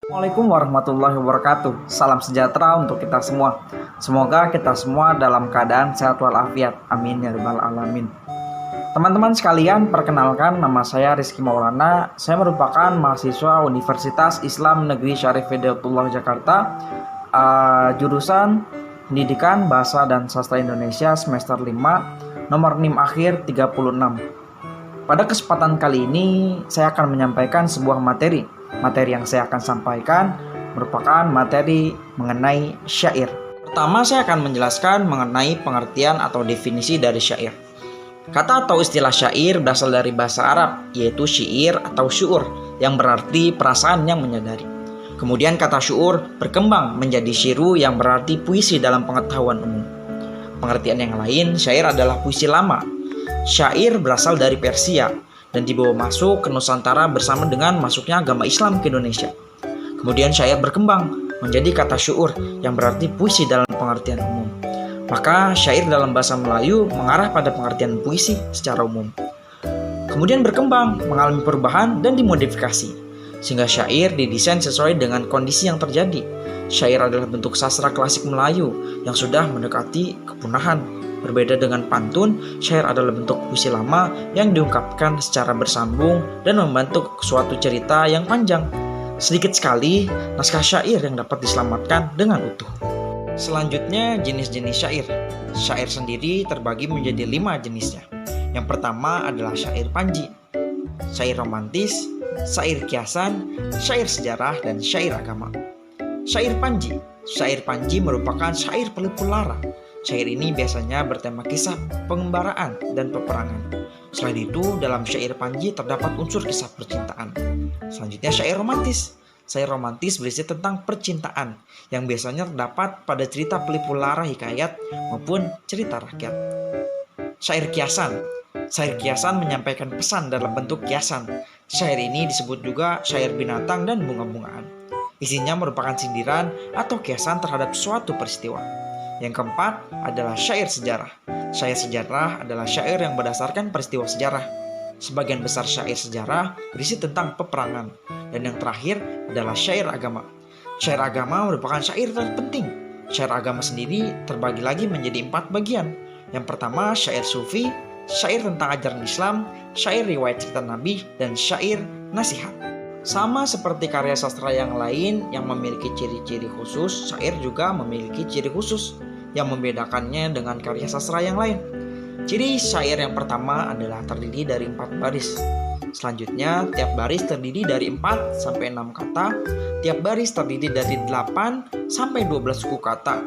Assalamualaikum warahmatullahi wabarakatuh. Salam sejahtera untuk kita semua. Semoga kita semua dalam keadaan sehat walafiat. Amin ya rabbal alamin. Teman-teman sekalian, perkenalkan, nama saya Rizky Maulana. Saya merupakan mahasiswa Universitas Islam Negeri Syarif Hidayatullah Jakarta, jurusan Pendidikan Bahasa dan Sastra Indonesia semester 5, nomor NIM akhir 36. Pada kesempatan kali ini saya akan menyampaikan sebuah materi. Materi yang saya akan sampaikan merupakan materi mengenai syair. Pertama, saya akan menjelaskan mengenai pengertian atau definisi dari syair. Kata atau istilah syair berasal dari bahasa Arab, yaitu syair atau syu'ur, yang berarti perasaan yang menyadari. Kemudian kata syu'ur berkembang menjadi syiru yang berarti puisi dalam pengetahuan umum. Pengertian yang lain, syair adalah puisi lama. Syair berasal dari Persia dan dibawa masuk ke Nusantara bersama dengan masuknya agama Islam ke Indonesia. Kemudian syair berkembang menjadi kata syu'ur yang berarti puisi dalam pengertian umum. Maka syair dalam bahasa Melayu mengarah pada pengertian puisi secara umum. Kemudian berkembang, mengalami perubahan dan dimodifikasi, sehingga syair didesain sesuai dengan kondisi yang terjadi. Syair adalah bentuk sastra klasik Melayu yang sudah mendekati kepunahan. Berbeda dengan pantun, syair adalah bentuk puisi lama yang diungkapkan secara bersambung dan membentuk suatu cerita yang panjang. Sedikit sekali naskah syair yang dapat diselamatkan dengan utuh. Selanjutnya, jenis-jenis syair. Syair sendiri terbagi menjadi 5 jenisnya. Yang pertama adalah syair panji, syair romantis, syair kiasan, syair sejarah, dan syair agama. Syair panji merupakan syair pelipur lara. Syair ini biasanya bertema kisah, pengembaraan, dan peperangan. Selain itu, dalam syair panji terdapat unsur kisah percintaan. Selanjutnya, syair romantis. Syair romantis berisi tentang percintaan, yang biasanya terdapat pada cerita pelipur lara hikayat maupun cerita rakyat. Syair kiasan. Syair kiasan menyampaikan pesan dalam bentuk kiasan. Syair ini disebut juga syair binatang dan bunga-bungaan. Isinya merupakan sindiran atau kiasan terhadap suatu peristiwa. Yang keempat adalah syair sejarah. Syair sejarah adalah syair yang berdasarkan peristiwa sejarah. Sebagian besar syair sejarah berisi tentang peperangan. Dan yang terakhir adalah syair agama. Syair agama merupakan syair terpenting. Syair agama sendiri terbagi lagi menjadi 4 bagian. Yang pertama syair sufi, syair tentang ajaran Islam, syair riwayat cerita Nabi, dan syair nasihat. Sama seperti karya sastra yang lain yang memiliki ciri-ciri khusus, syair juga memiliki ciri khusus yang membedakannya dengan karya sastra yang lain. Ciri syair yang pertama adalah terdiri dari 4 baris. Selanjutnya, tiap baris terdiri dari 4 sampai 6 kata, tiap baris terdiri dari 8 sampai 12 suku kata,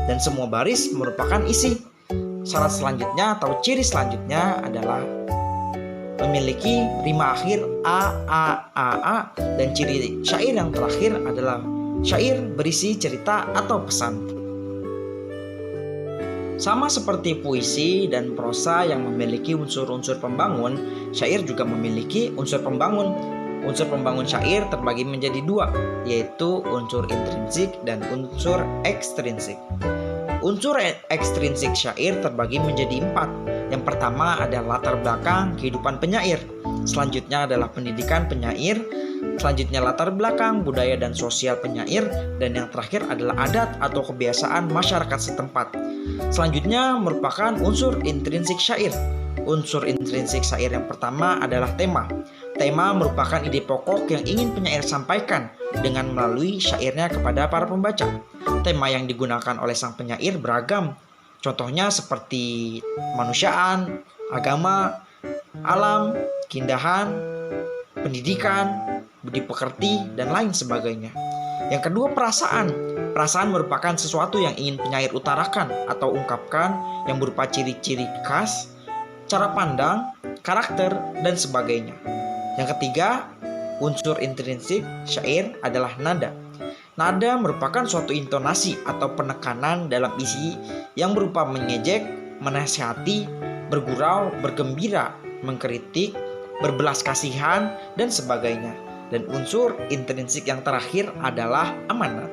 dan semua baris merupakan isi. Syarat selanjutnya atau ciri selanjutnya adalah memiliki rima akhir a, dan ciri syair yang terakhir adalah syair berisi cerita atau pesan. Sama seperti puisi dan prosa yang memiliki unsur-unsur pembangun, syair juga memiliki unsur pembangun. Unsur pembangun syair terbagi menjadi 2, yaitu unsur intrinsik dan unsur ekstrinsik. Unsur ekstrinsik syair terbagi menjadi 4. Yang pertama adalah latar belakang kehidupan penyair. Selanjutnya adalah pendidikan penyair. Selanjutnya latar belakang budaya dan sosial penyair. Dan yang terakhir adalah adat atau kebiasaan masyarakat setempat. Selanjutnya merupakan unsur intrinsik syair. Unsur intrinsik syair yang pertama adalah tema. Tema merupakan ide pokok yang ingin penyair sampaikan dengan melalui syairnya kepada para pembaca. Tema yang digunakan oleh sang penyair beragam. Contohnya seperti kemanusiaan, agama, alam, keindahan, pendidikan, budi pekerti, dan lain sebagainya. Yang kedua, perasaan. Perasaan merupakan sesuatu yang ingin penyair utarakan atau ungkapkan yang berupa ciri-ciri khas, cara pandang, karakter, dan sebagainya. Yang ketiga, unsur intrinsik syair adalah nada. Nada merupakan suatu intonasi atau penekanan dalam isi yang berupa mengejek, menasihati, bergurau, bergembira, mengkritik, berbelas kasihan, dan sebagainya. Dan unsur intrinsik yang terakhir adalah amanat.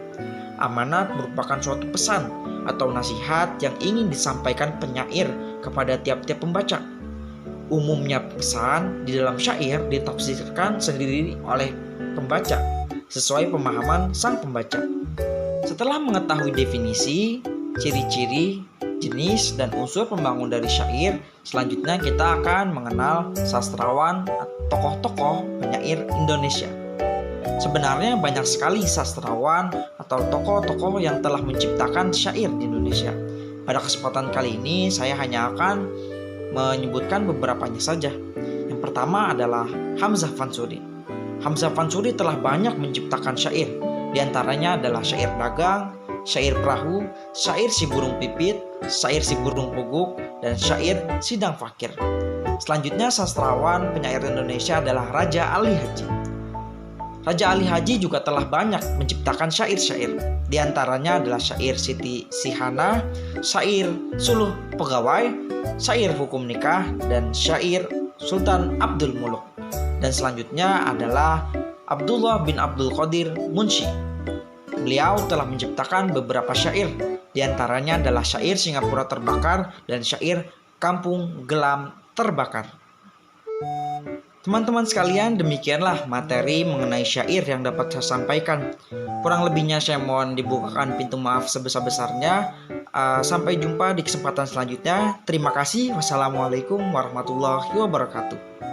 Amanat merupakan suatu pesan atau nasihat yang ingin disampaikan penyair kepada tiap-tiap pembaca. Umumnya pesan di dalam syair ditafsirkan sendiri oleh pembaca, sesuai pemahaman sang pembaca. Setelah mengetahui definisi, ciri-ciri, jenis, dan unsur pembangun dari syair, selanjutnya kita akan mengenal sastrawan, tokoh-tokoh penyair Indonesia. Sebenarnya banyak sekali sastrawan atau tokoh-tokoh yang telah menciptakan syair di Indonesia. Pada kesempatan kali ini saya hanya akan menyebutkan beberapanya saja. Yang pertama adalah Hamzah Fansuri. Hamzah Fansuri telah banyak menciptakan syair. Di antaranya adalah syair dagang, syair perahu, syair si burung pipit, syair si burung puguk, dan syair sidang fakir. Selanjutnya sastrawan penyair Indonesia adalah Raja Ali Haji. Raja Ali Haji juga telah banyak menciptakan syair-syair. Di antaranya adalah syair Siti Sihana, syair Suluh Pegawai, syair Hukum Nikah, dan syair Sultan Abdul Muluk. Dan selanjutnya adalah Abdullah bin Abdul Qadir Munshi. Beliau telah menciptakan beberapa syair. Di antaranya adalah syair Singapura Terbakar dan syair Kampung Gelam Terbakar. Teman-teman sekalian, demikianlah materi mengenai syair yang dapat saya sampaikan. Kurang lebihnya saya mohon dibukakan pintu maaf sebesar-besarnya. Sampai jumpa di kesempatan selanjutnya. Terima kasih. Wassalamualaikum warahmatullahi wabarakatuh.